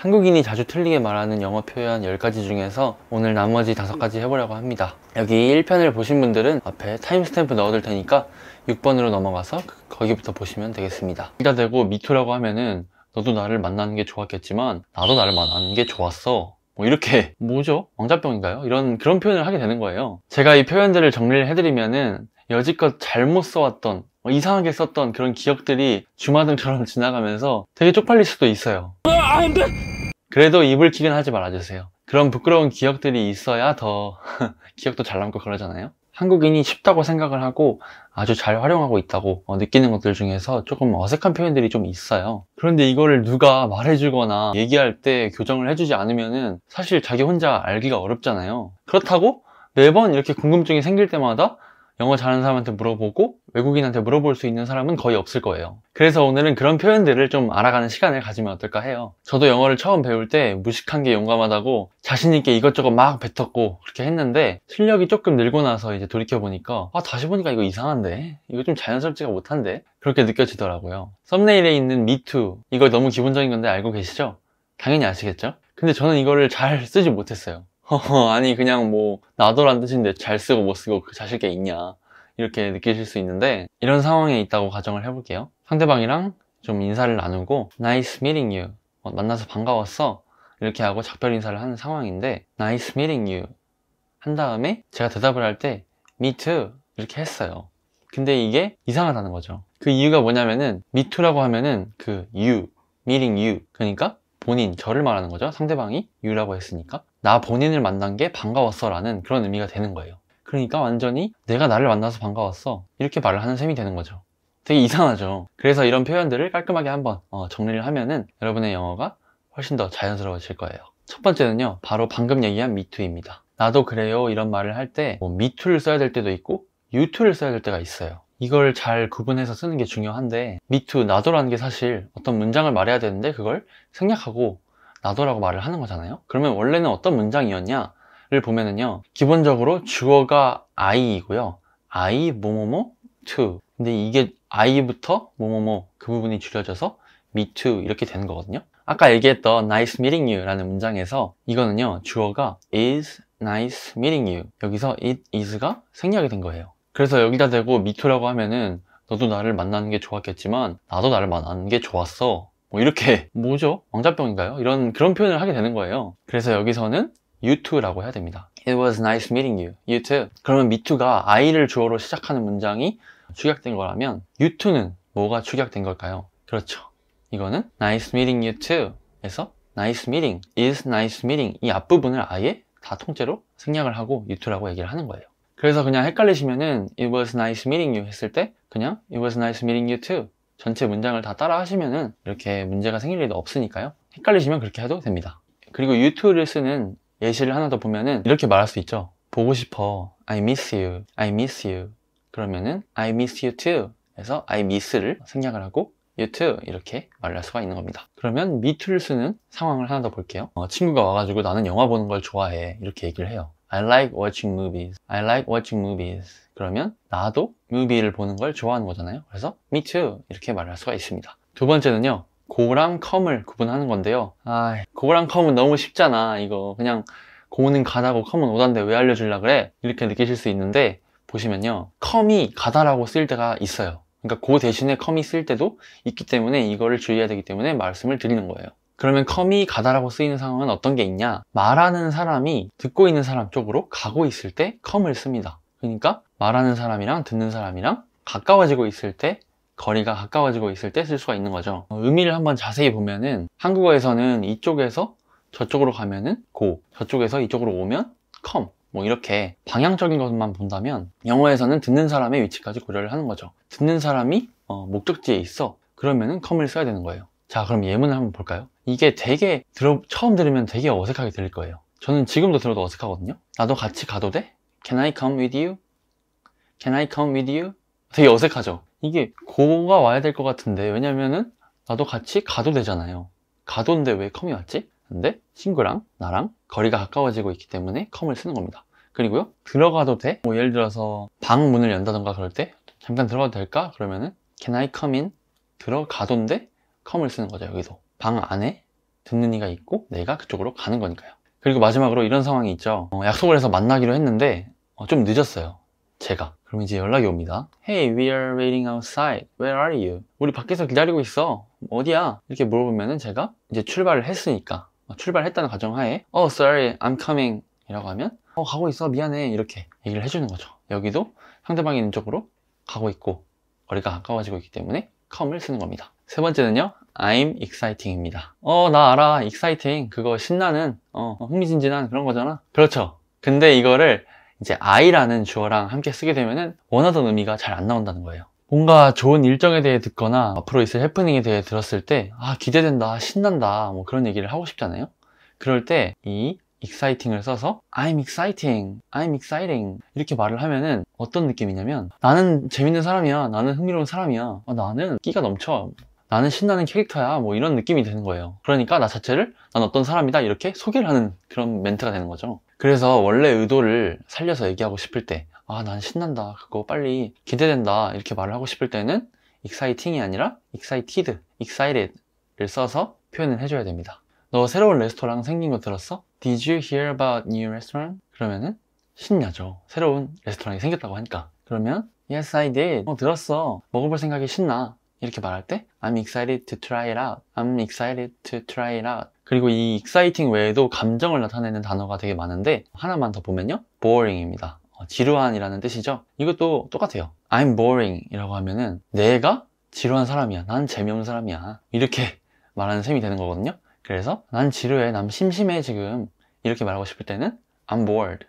한국인이 자주 틀리게 말하는 영어 표현 10가지 중에서 오늘 나머지 5가지 해보려고 합니다. 여기 1편을 보신 분들은 앞에 타임스탬프 넣어둘 테니까 6번으로 넘어가서 거기부터 보시면 되겠습니다. 여기다 대고 미투라고 하면은 너도 나를 만나는 게 좋았겠지만 나도 나를 만나는 게 좋았어, 뭐 이렇게 뭐죠? 왕자병인가요? 그런 표현을 하게 되는 거예요. 제가 이 표현들을 정리를 해드리면은 여지껏 잘못 써왔던 이상하게 썼던 그런 기억들이 주마등처럼 지나가면서 되게 쪽팔릴 수도 있어요. 그래도 이불킥은 하지 말아주세요. 그런 부끄러운 기억들이 있어야 더 기억도 잘 남고 그러잖아요. 한국인이 쉽다고 생각을 하고 아주 잘 활용하고 있다고 느끼는 것들 중에서 조금 어색한 표현들이 좀 있어요. 그런데 이거를 누가 말해주거나 얘기할 때 교정을 해주지 않으면은 사실 자기 혼자 알기가 어렵잖아요. 그렇다고 매번 이렇게 궁금증이 생길 때마다 영어 잘하는 사람한테 물어보고 외국인한테 물어볼 수 있는 사람은 거의 없을 거예요. 그래서 오늘은 그런 표현들을 좀 알아가는 시간을 가지면 어떨까 해요. 저도 영어를 처음 배울 때 무식한 게 용감하다고 자신있게 이것저것 막 뱉었고 그렇게 했는데 실력이 조금 늘고 나서 이제 돌이켜보니까 다시 보니까 이거 이상한데? 이거 좀 자연스럽지가 못한데? 그렇게 느껴지더라고요. 썸네일에 있는 me too, 이거 너무 기본적인 건데 알고 계시죠? 당연히 아시겠죠? 근데 저는 이거를 잘 쓰지 못했어요. 아니 그냥 뭐 나도란 뜻인데 잘 쓰고 못 쓰고 그 자실 게 있냐, 이렇게 느끼실 수 있는데 이런 상황에 있다고 가정을 해볼게요. 상대방이랑 좀 인사를 나누고 Nice meeting you, 만나서 반가웠어, 이렇게 하고 작별 인사를 하는 상황인데 Nice meeting you 한 다음에 제가 대답을 할 때 Me too 이렇게 했어요. 근데 이게 이상하다는 거죠. 그 이유가 뭐냐면은 Me too라고 하면은 그 you, meeting you, 그러니까 본인, 저를 말하는 거죠. 상대방이 you라고 했으니까 나 본인을 만난 게 반가웠어 라는 그런 의미가 되는 거예요. 그러니까 완전히 내가 나를 만나서 반가웠어 이렇게 말을 하는 셈이 되는 거죠. 되게 이상하죠. 그래서 이런 표현들을 깔끔하게 한번 정리를 하면은 여러분의 영어가 훨씬 더 자연스러워질 거예요. 첫 번째는요, 바로 방금 얘기한 me too입니다. 나도 그래요 이런 말을 할 때 me too를 써야 될 때도 있고 you too를 써야 될 때가 있어요. 이걸 잘 구분해서 쓰는 게 중요한데 me too, 나도라는 게 사실 어떤 문장을 말해야 되는데 그걸 생략하고 나도라고 말을 하는 거잖아요. 그러면 원래는 어떤 문장이었냐를 보면은요, 기본적으로 주어가 I이고요, I 뭐뭐뭐 to, 근데 이게 I부터 뭐뭐뭐 그 부분이 줄여져서 me too 이렇게 되는 거거든요. 아까 얘기했던 nice meeting you 라는 문장에서 이거는요, 주어가 is nice meeting you, 여기서 it is가 생략이 된 거예요. 그래서 여기다 대고 me too라고 하면은 너도 나를 만나는 게 좋았겠지만 나도 나를 만나는 게 좋았어, 뭐 이렇게 뭐죠? 왕자병인가요? 그런 표현을 하게 되는 거예요. 그래서 여기서는 you too라고 해야 됩니다. It was nice meeting you. You too. 그러면 me too가 I를 주어로 시작하는 문장이 축약된 거라면 you too는 뭐가 축약된 걸까요? 그렇죠. 이거는 nice meeting you too 에서 nice meeting, is nice meeting 이 앞부분을 아예 다 통째로 생략을 하고 you too라고 얘기를 하는 거예요. 그래서 그냥 헷갈리시면은 it was nice meeting you 했을 때 그냥 it was nice meeting you too 전체 문장을 다 따라 하시면은 이렇게 문제가 생길 일도 없으니까요. 헷갈리시면 그렇게 해도 됩니다. 그리고 you too를 쓰는 예시를 하나 더 보면은 이렇게 말할 수 있죠. 보고 싶어, I miss you, I miss you. 그러면은 I miss you too 해서 I miss를 생략을 하고 you too 이렇게 말할 수가 있는 겁니다. 그러면 me too를 쓰는 상황을 하나 더 볼게요. 친구가 와가지고 나는 영화 보는 걸 좋아해 이렇게 얘기를 해요. I like watching movies, I like watching movies. 그러면 나도 뮤비를 보는 걸 좋아하는 거잖아요. 그래서 me too 이렇게 말할 수가 있습니다. 두 번째는요, go랑 come을 구분하는 건데요. go랑 come은 너무 쉽잖아. 이거 그냥 go는 가다고 come은 오다인데 왜 알려주려고 그래? 이렇게 느끼실 수 있는데 보시면요, come이 가다라고 쓰일 때가 있어요. 그러니까 go 대신에 come이 쓰일 때도 있기 때문에 이거를 주의해야 되기 때문에 말씀을 드리는 거예요. 그러면 come이 가다라고 쓰이는 상황은 어떤 게 있냐? 말하는 사람이 듣고 있는 사람 쪽으로 가고 있을 때 come을 씁니다. 그러니까 말하는 사람이랑 듣는 사람이랑 가까워지고 있을 때, 거리가 가까워지고 있을 때 쓸 수가 있는 거죠. 의미를 한번 자세히 보면은 한국어에서는 이쪽에서 저쪽으로 가면은 go, 저쪽에서 이쪽으로 오면 come, 뭐 이렇게 방향적인 것만 본다면 영어에서는 듣는 사람의 위치까지 고려를 하는 거죠. 듣는 사람이 목적지에 있어, 그러면은 come을 써야 되는 거예요. 자, 그럼 예문을 한번 볼까요? 이게 되게 처음 들으면 되게 어색하게 들릴 거예요. 저는 지금도 들어도 어색하거든요. 나도 같이 가도 돼? Can I come with you? Can I come with you? 되게 어색하죠? 이게 고가 와야 될 것 같은데, 왜냐면은 나도 같이 가도 되잖아요. 가도인데 왜 come이 왔지? 근데 친구랑 나랑 거리가 가까워지고 있기 때문에 come을 쓰는 겁니다. 그리고요, 들어가도 돼? 뭐 예를 들어서 방 문을 연다던가 그럴 때 잠깐 들어가도 될까? 그러면은 Can I come in? 들어가도인데 come을 쓰는 거죠. 여기도 방 안에 듣는 이가 있고 내가 그쪽으로 가는 거니까요. 그리고 마지막으로 이런 상황이 있죠. 약속을 해서 만나기로 했는데 좀 늦었어요, 제가. 그럼 이제 연락이 옵니다. Hey, we are waiting outside. Where are you? 우리 밖에서 기다리고 있어. 어디야? 이렇게 물어보면은 제가 이제 출발을 했으니까, 출발했다는 가정하에 sorry, I'm coming 이라고 하면 가고 있어, 미안해, 이렇게 얘기를 해주는 거죠. 여기도 상대방이 있는 쪽으로 가고 있고 거리가 가까워지고 있기 때문에 come을 쓰는 겁니다. 세 번째는요, I'm exciting입니다. 나 알아, exciting. 그거 신나는, 흥미진진한 그런 거잖아. 그렇죠. 근데 이거를 이제 I라는 주어랑 함께 쓰게 되면은 원하던 의미가 잘 안 나온다는 거예요. 뭔가 좋은 일정에 대해 듣거나 앞으로 있을 해프닝에 대해 들었을 때 기대된다, 신난다, 뭐 그런 얘기를 하고 싶잖아요. 그럴 때 이 exciting을 써서 I'm exciting, I'm exciting 이렇게 말을 하면은 어떤 느낌이냐면, 나는 재밌는 사람이야, 나는 흥미로운 사람이야, 나는 끼가 넘쳐, 나는 신나는 캐릭터야, 뭐 이런 느낌이 드는 거예요. 그러니까 나 자체를 난 어떤 사람이다 이렇게 소개를 하는 그런 멘트가 되는 거죠. 그래서 원래 의도를 살려서 얘기하고 싶을 때, 난 신난다, 그거 빨리 기대된다 이렇게 말을 하고 싶을 때는 exciting이 아니라 excited, excited를 써서 표현을 해줘야 됩니다. 너 새로운 레스토랑 생긴 거 들었어? Did you hear about new restaurant? 그러면은 신나죠. 새로운 레스토랑이 생겼다고 하니까. 그러면 Yes, I did. 들었어. 먹어볼 생각이 신나. 이렇게 말할 때 I'm excited to try it out. I'm excited to try it out. 그리고 이 exciting 외에도 감정을 나타내는 단어가 되게 많은데 하나만 더 보면요, boring입니다. 지루한이라는 뜻이죠. 이것도 똑같아요. I'm boring 이라고 하면은 내가 지루한 사람이야, 난 재미없는 사람이야, 이렇게 말하는 셈이 되는 거거든요. 그래서 난 지루해, 난 심심해 지금, 이렇게 말하고 싶을 때는 I'm bored,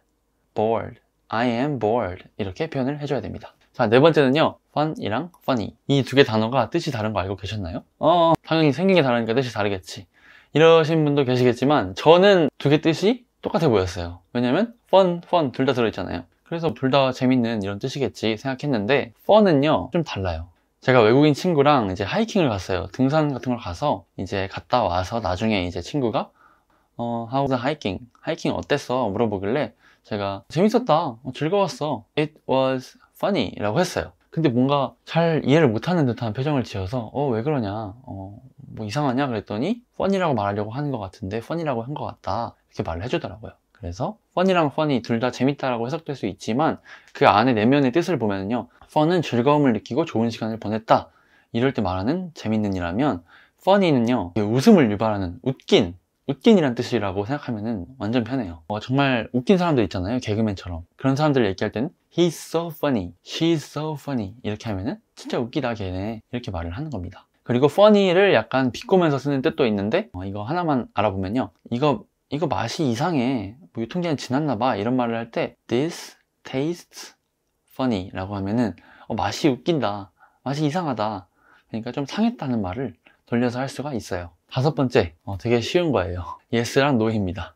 bored, I am bored 이렇게 표현을 해줘야 됩니다. 자, 네 번째는요, fun이랑 funny. 이 두 개 단어가 뜻이 다른 거 알고 계셨나요? 당연히 생긴 게 다르니까 뜻이 다르겠지, 이러신 분도 계시겠지만 저는 두 개 뜻이 똑같아 보였어요. 왜냐면 fun 둘 다 들어있잖아요. 그래서 둘 다 재밌는 이런 뜻이겠지 생각했는데 fun은요 좀 달라요. 제가 외국인 친구랑 이제 하이킹을 갔어요. 등산 같은 걸 가서 이제 갔다 와서 나중에 이제 친구가 How was the hiking? 하이킹 어땠어? 물어보길래 제가 재밌었다, 즐거웠어, It was funny 라고 했어요. 근데 뭔가 잘 이해를 못하는 듯한 표정을 지어서 왜 그러냐, 뭐 이상하냐 그랬더니 funny라고 말하려고 하는 것 같은데 funny라고 한 것 같다 이렇게 말을 해주더라고요. 그래서 fun이랑 funny 둘 다 재밌다라고 해석될 수 있지만 그 안에 내면의 뜻을 보면요, fun은 즐거움을 느끼고 좋은 시간을 보냈다 이럴 때 말하는 재밌는 이라면, funny는요 웃음을 유발하는, 웃긴이란 뜻이라고 생각하면 완전 편해요. 정말 웃긴 사람들 있잖아요, 개그맨처럼. 그런 사람들 얘기할 때는 He's so funny, She's so funny 이렇게 하면은 진짜 웃기다 걔네 이렇게 말을 하는 겁니다. 그리고 funny를 약간 비꼬면서 쓰는 뜻도 있는데 이거 하나만 알아보면요, 이거 맛이 이상해, 뭐 유통기한이 지났나 봐 이런 말을 할 때 This tastes funny 라고 하면은 맛이 웃긴다, 맛이 이상하다, 그러니까 좀 상했다는 말을 돌려서 할 수가 있어요. 다섯 번째, 되게 쉬운 거예요. yes랑 no입니다.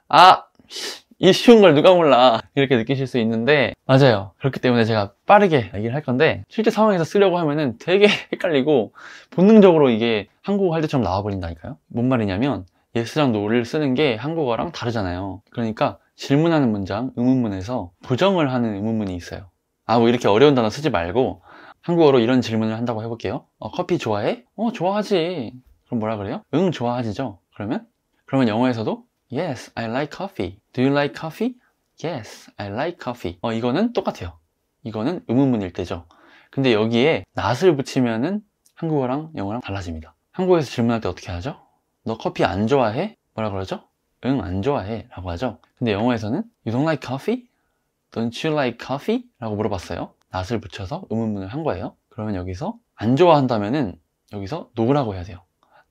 이 쉬운 걸 누가 몰라 이렇게 느끼실 수 있는데 맞아요. 그렇기 때문에 제가 빠르게 얘기를 할 건데 실제 상황에서 쓰려고 하면은 되게 헷갈리고 본능적으로 이게 한국어 할 때처럼 나와버린다니까요. 뭔 말이냐면 yes랑 no를 쓰는 게 한국어랑 다르잖아요. 그러니까 질문하는 문장, 의문문에서 부정을 하는 의문문이 있어요. 뭐 이렇게 어려운 단어 쓰지 말고 한국어로 이런 질문을 한다고 해볼게요. 커피 좋아해? 좋아하지. 그럼 뭐라 그래요? 응, 좋아하지죠. 그러면 영어에서도 Yes, I like coffee. Do you like coffee? Yes, I like coffee. 이거는 똑같아요. 이거는 의문문일 때죠. 근데 여기에 not을 붙이면은 한국어랑 영어랑 달라집니다. 한국에서 질문할 때 어떻게 하죠? 너 커피 안 좋아해? 뭐라 그러죠? 응, 안 좋아해 라고 하죠. 근데 영어에서는 You don't like coffee? Don't you like coffee? 라고 물어봤어요. not을 붙여서 의문문을 한 거예요. 그러면 여기서 안 좋아한다면은 여기서 no라고 해야 돼요.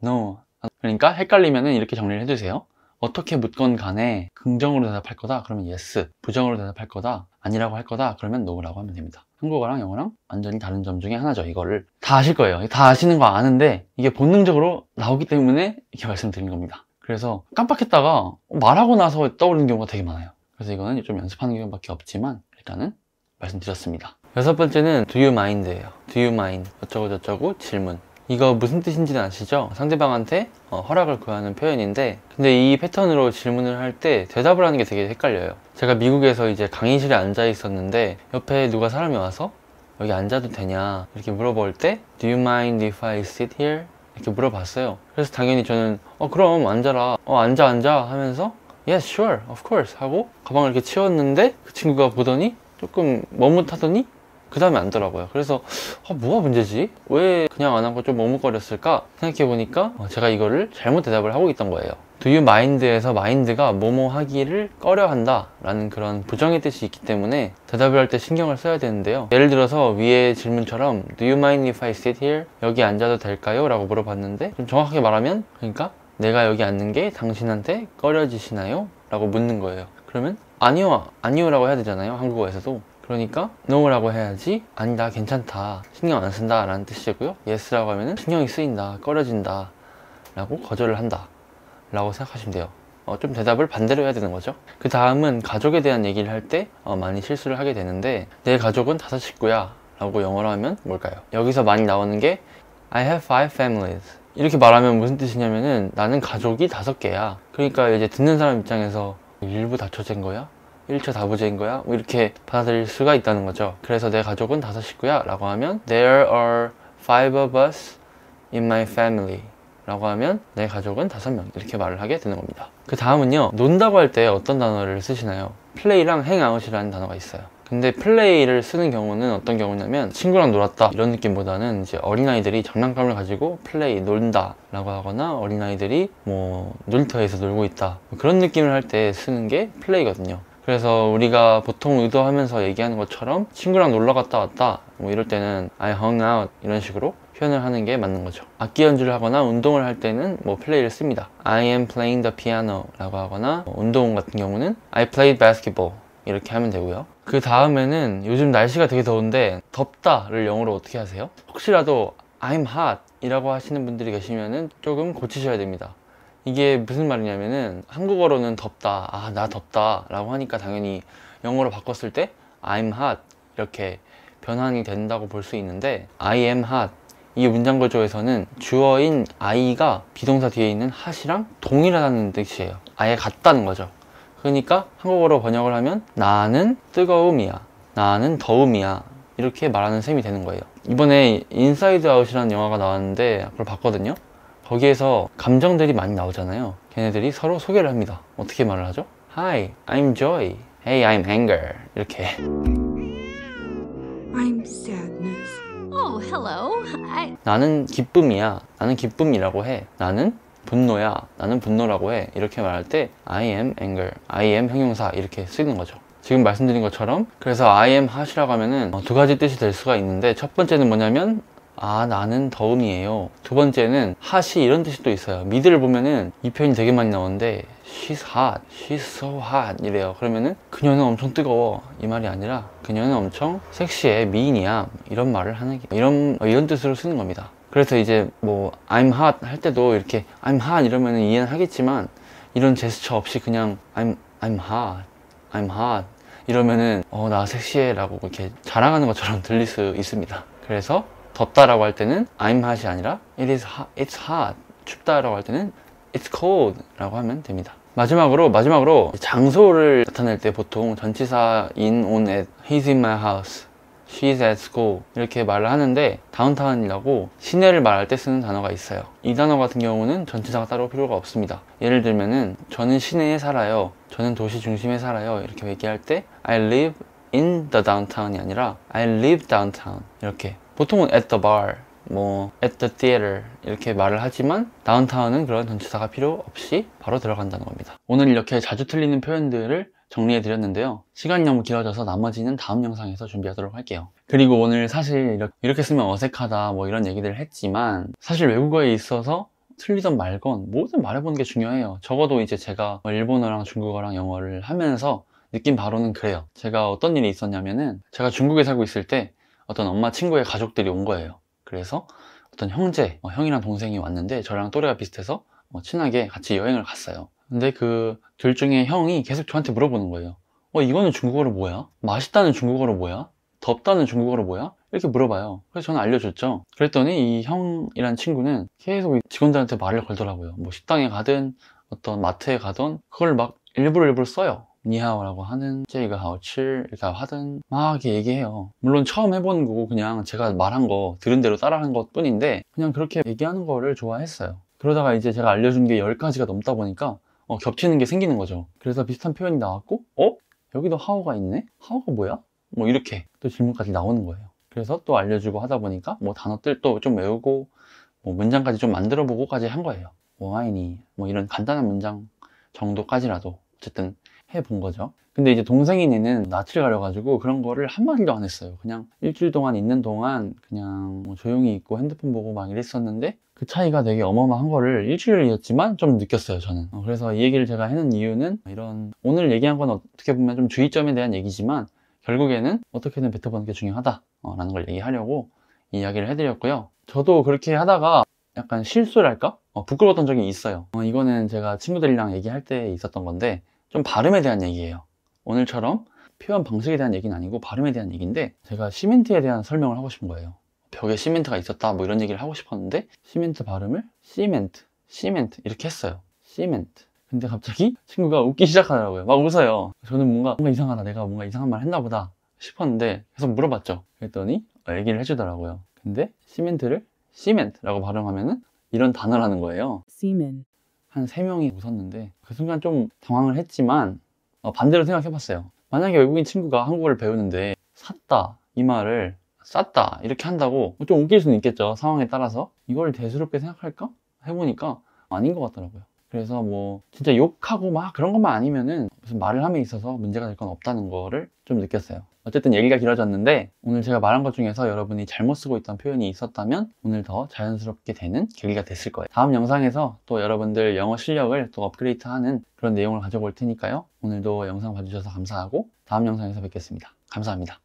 No. 그러니까 헷갈리면은 이렇게 정리를 해주세요. 어떻게 묻건 간에 긍정으로 대답할 거다 그러면 yes, 부정으로 대답할 거다, 아니라고 할 거다 그러면 no라고 하면 됩니다. 한국어랑 영어랑 완전히 다른 점 중에 하나죠. 이거를 다 아실 거예요. 다 아시는 거 아는데 이게 본능적으로 나오기 때문에 이렇게 말씀드린 겁니다. 그래서 깜빡했다가 말하고 나서 떠오르는 경우가 되게 많아요. 그래서 이거는 좀 연습하는 경우밖에 없지만 일단은 말씀드렸습니다. 여섯 번째는 do you mind예요. do you mind 어쩌고 저쩌고 질문. 이거 무슨 뜻인지는 아시죠? 상대방한테 허락을 구하는 표현인데 근데 이 패턴으로 질문을 할 때 대답을 하는 게 되게 헷갈려요. 제가 미국에서 이제 강의실에 앉아 있었는데 옆에 누가 사람이 와서 여기 앉아도 되냐 이렇게 물어볼 때 Do you mind if I sit here 이렇게 물어봤어요. 그래서 당연히 저는 그럼 앉아라. 앉아 하면서 Yes, sure, of course 하고 가방을 이렇게 치웠는데 그 친구가 보더니 조금 머뭇하더니 그 다음에 앉더라고요. 그래서 뭐가 문제지? 왜 그냥 안 하고 좀 머뭇거렸을까? 생각해보니까 제가 이거를 잘못 대답을 하고 있던 거예요. Do you mind에서 mind가 뭐뭐 하기를 꺼려한다 라는 그런 부정의 뜻이 있기 때문에 대답을 할 때 신경을 써야 되는데요. 예를 들어서 위의 질문처럼 Do you mind if I sit here? 여기 앉아도 될까요? 라고 물어봤는데 좀 정확하게 말하면 그러니까 내가 여기 앉는 게 당신한테 꺼려지시나요? 라고 묻는 거예요. 그러면 아니요 라고 해야 되잖아요, 한국어에서도. 그러니까 no라고 해야지 아니다, 괜찮다, 신경 안 쓴다 라는 뜻이고요. yes라고 하면은 신경이 쓰인다, 꺼려진다 라고 거절을 한다 라고 생각하시면 돼요. 좀 대답을 반대로 해야 되는 거죠. 그 다음은 가족에 대한 얘기를 할 때 많이 실수를 하게 되는데 내 가족은 5식구야 라고 영어로 하면 뭘까요? 여기서 많이 나오는 게 I have 5 families 이렇게 말하면 무슨 뜻이냐면은 나는 가족이 5개야. 그러니까 이제 듣는 사람 입장에서 일부 다처제인 거야? 1차 다부제인 거야? 뭐 이렇게 받아들일 수가 있다는 거죠. 그래서 내 가족은 5식구야 라고 하면 There are 5 of us in my family 라고 하면 내 가족은 5명 이렇게 말을 하게 되는 겁니다. 그 다음은요, 논다고 할 때 어떤 단어를 쓰시나요? 플레이랑 행아웃이라는 단어가 있어요. 근데 플레이를 쓰는 경우는 어떤 경우냐면 친구랑 놀았다 이런 느낌보다는 이제 어린아이들이 장난감을 가지고 플레이, 논다 라고 하거나 어린아이들이 뭐 놀이터에서 놀고 있다 그런 느낌을 할 때 쓰는 게 플레이거든요. 그래서 우리가 보통 의도하면서 얘기하는 것처럼 친구랑 놀러 갔다 왔다 뭐 이럴 때는 I hung out 이런 식으로 표현을 하는 게 맞는 거죠. 악기 연주를 하거나 운동을 할 때는 뭐 플레이를 씁니다. I am playing the piano 라고 하거나 운동 같은 경우는 I played basketball 이렇게 하면 되고요. 그 다음에는 요즘 날씨가 되게 더운데 덥다를 영어로 어떻게 하세요? 혹시라도 I'm hot 이라고 하시는 분들이 계시면은 조금 고치셔야 됩니다. 이게 무슨 말이냐면은 한국어로는 덥다, 나 덥다 라고 하니까 당연히 영어로 바꿨을 때 I'm hot 이렇게 변환이 된다고 볼 수 있는데 I am hot 이 문장 구조에서는 주어인 I가 비동사 뒤에 있는 hot이랑 동일하다는 뜻이에요. 아예 같다는 거죠. 그러니까 한국어로 번역을 하면 나는 뜨거움이야, 나는 더움이야 이렇게 말하는 셈이 되는 거예요. 이번에 인사이드 아웃이라는 영화가 나왔는데 그걸 봤거든요. 거기에서 감정들이 많이 나오잖아요. 걔네들이 서로 소개를 합니다. 어떻게 말을 하죠? Hi, I'm Joy. Hey, I'm Anger. 이렇게. I'm sadness. Oh, hello. 나는 기쁨이야. 나는 기쁨이라고 해. 나는 분노야. 나는 분노라고 해. 이렇게 말할 때 I am anger. I am 형용사 이렇게 쓰는 거죠. 지금 말씀드린 것처럼 그래서 I am hot이라고 하면은 두 가지 뜻이 될 수가 있는데 첫 번째는 뭐냐면 나는 더움이에요. 두 번째는 hot이 이런 뜻이 또 있어요. 미드를 보면은 이 표현이 되게 많이 나오는데 She's hot, she's so hot 이래요. 그러면은 그녀는 엄청 뜨거워 이 말이 아니라 그녀는 엄청 섹시해, 미인이야 이런 말을 하는 게 이런 뜻으로 쓰는 겁니다. 그래서 이제 뭐 I'm hot 할 때도 이렇게 I'm hot 이러면은 이해는 하겠지만 이런 제스처 없이 그냥 I'm hot, I'm hot 이러면은 나 섹시해 라고 이렇게 자랑하는 것처럼 들릴 수 있습니다. 그래서 덥다라고 할 때는 I'm hot이 아니라 it's hot. 춥다라고 할 때는 it's cold 라고 하면 됩니다. 마지막으로 장소를 나타낼 때 보통 전치사 in, on, at, he's in my house, she's at school 이렇게 말을 하는데 다운타운이라고 시내를 말할 때 쓰는 단어가 있어요. 이 단어 같은 경우는 전치사가 따로 필요가 없습니다. 예를 들면은 저는 시내에 살아요, 저는 도시 중심에 살아요 이렇게 얘기할 때 I live in the downtown이 아니라 I live downtown 이렇게 보통은 at the bar, 뭐 at the theater 이렇게 말을 하지만 다운타운은 그런 전치사가 필요 없이 바로 들어간다는 겁니다. 오늘 이렇게 자주 틀리는 표현들을 정리해 드렸는데요. 시간이 너무 길어져서 나머지는 다음 영상에서 준비하도록 할게요. 그리고 오늘 사실 이렇게 쓰면 어색하다 뭐 이런 얘기들을 했지만 사실 외국어에 있어서 틀리던 말건 뭐든 말해보는 게 중요해요. 적어도 이제 제가 일본어랑 중국어랑 영어를 하면서 느낀 바로는 그래요. 제가 어떤 일이 있었냐면은 제가 중국에 살고 있을 때 어떤 엄마 친구의 가족들이 온 거예요. 그래서 어떤 형제, 형이랑 동생이 왔는데 저랑 또래가 비슷해서 친하게 같이 여행을 갔어요. 근데 그 둘 중에 형이 계속 저한테 물어보는 거예요. 이거는 중국어로 뭐야? 맛있다는 중국어로 뭐야? 덥다는 중국어로 뭐야? 이렇게 물어봐요. 그래서 저는 알려줬죠. 그랬더니 이 형이란 친구는 계속 직원들한테 말을 걸더라고요. 뭐 식당에 가든 어떤 마트에 가든 그걸 막 일부러 써요. 니하오라고 하는 제이가 하오치 이렇게 하든 막 이렇게 얘기해요. 물론 처음 해보는 거고 그냥 제가 말한 거 들은 대로 따라하는 것 뿐인데 그냥 그렇게 얘기하는 거를 좋아했어요. 그러다가 이제 제가 알려준 게 10가지가 넘다 보니까 겹치는 게 생기는 거죠. 그래서 비슷한 표현이 나왔고 여기도 하오가 있네? 하오가 뭐야? 뭐 이렇게 또 질문까지 나오는 거예요. 그래서 또 알려주고 하다 보니까 뭐 단어들 또 좀 외우고 뭐 문장까지 좀 만들어 보고까지 한 거예요. 와이니 뭐 이런 간단한 문장 정도까지라도 어쨌든 해본 거죠. 근데 이제 동생이네는 낯을 가려가지고 그런 거를 한마디도 안 했어요. 그냥 일주일 동안 있는 동안 그냥 뭐 조용히 있고 핸드폰 보고 막 이랬었는데 그 차이가 되게 어마어마한 거를 일주일이었지만 좀 느꼈어요, 저는. 그래서 이 얘기를 제가 해놓은 이유는 이런 오늘 얘기한 건 어떻게 보면 좀 주의점에 대한 얘기지만 결국에는 어떻게든 뱉어보는 게 중요하다 라는 걸 얘기하려고 이야기를 해드렸고요. 저도 그렇게 하다가 약간 실수랄까? 부끄러웠던 적이 있어요. 이거는 제가 친구들이랑 얘기할 때 있었던 건데 좀 발음에 대한 얘기예요. 오늘처럼 표현 방식에 대한 얘기는 아니고 발음에 대한 얘기인데 제가 시멘트에 대한 설명을 하고 싶은 거예요. 벽에 시멘트가 있었다 뭐 이런 얘기를 하고 싶었는데 시멘트 발음을 시멘트 이렇게 했어요. 시멘트. 근데 갑자기 친구가 웃기 시작하더라고요. 막 웃어요. 저는 뭔가 이상하다, 내가 뭔가 이상한 말 했나 보다 싶었는데 계속 물어봤죠. 그랬더니 얘기를 해주더라고요. 근데 시멘트를 시멘트라고 발음하면은 이런 단어라는 거예요. semen, 한 3명이 웃었는데 그 순간 좀 당황을 했지만 반대로 생각해봤어요. 만약에 외국인 친구가 한국어를 배우는데 샀다 이 말을 쌌다 이렇게 한다고 좀 웃길 수는 있겠죠. 상황에 따라서. 이걸 대수롭게 생각할까? 해보니까 아닌 것 같더라고요. 그래서 뭐 진짜 욕하고 막 그런 것만 아니면은 무슨 말을 함에 있어서 문제가 될 건 없다는 거를 좀 느꼈어요. 어쨌든 얘기가 길어졌는데 오늘 제가 말한 것 중에서 여러분이 잘못 쓰고 있던 표현이 있었다면 오늘 더 자연스럽게 되는 계기가 됐을 거예요. 다음 영상에서 또 여러분들 영어 실력을 또 업그레이드하는 그런 내용을 가져올 테니까요. 오늘도 영상 봐주셔서 감사하고 다음 영상에서 뵙겠습니다. 감사합니다.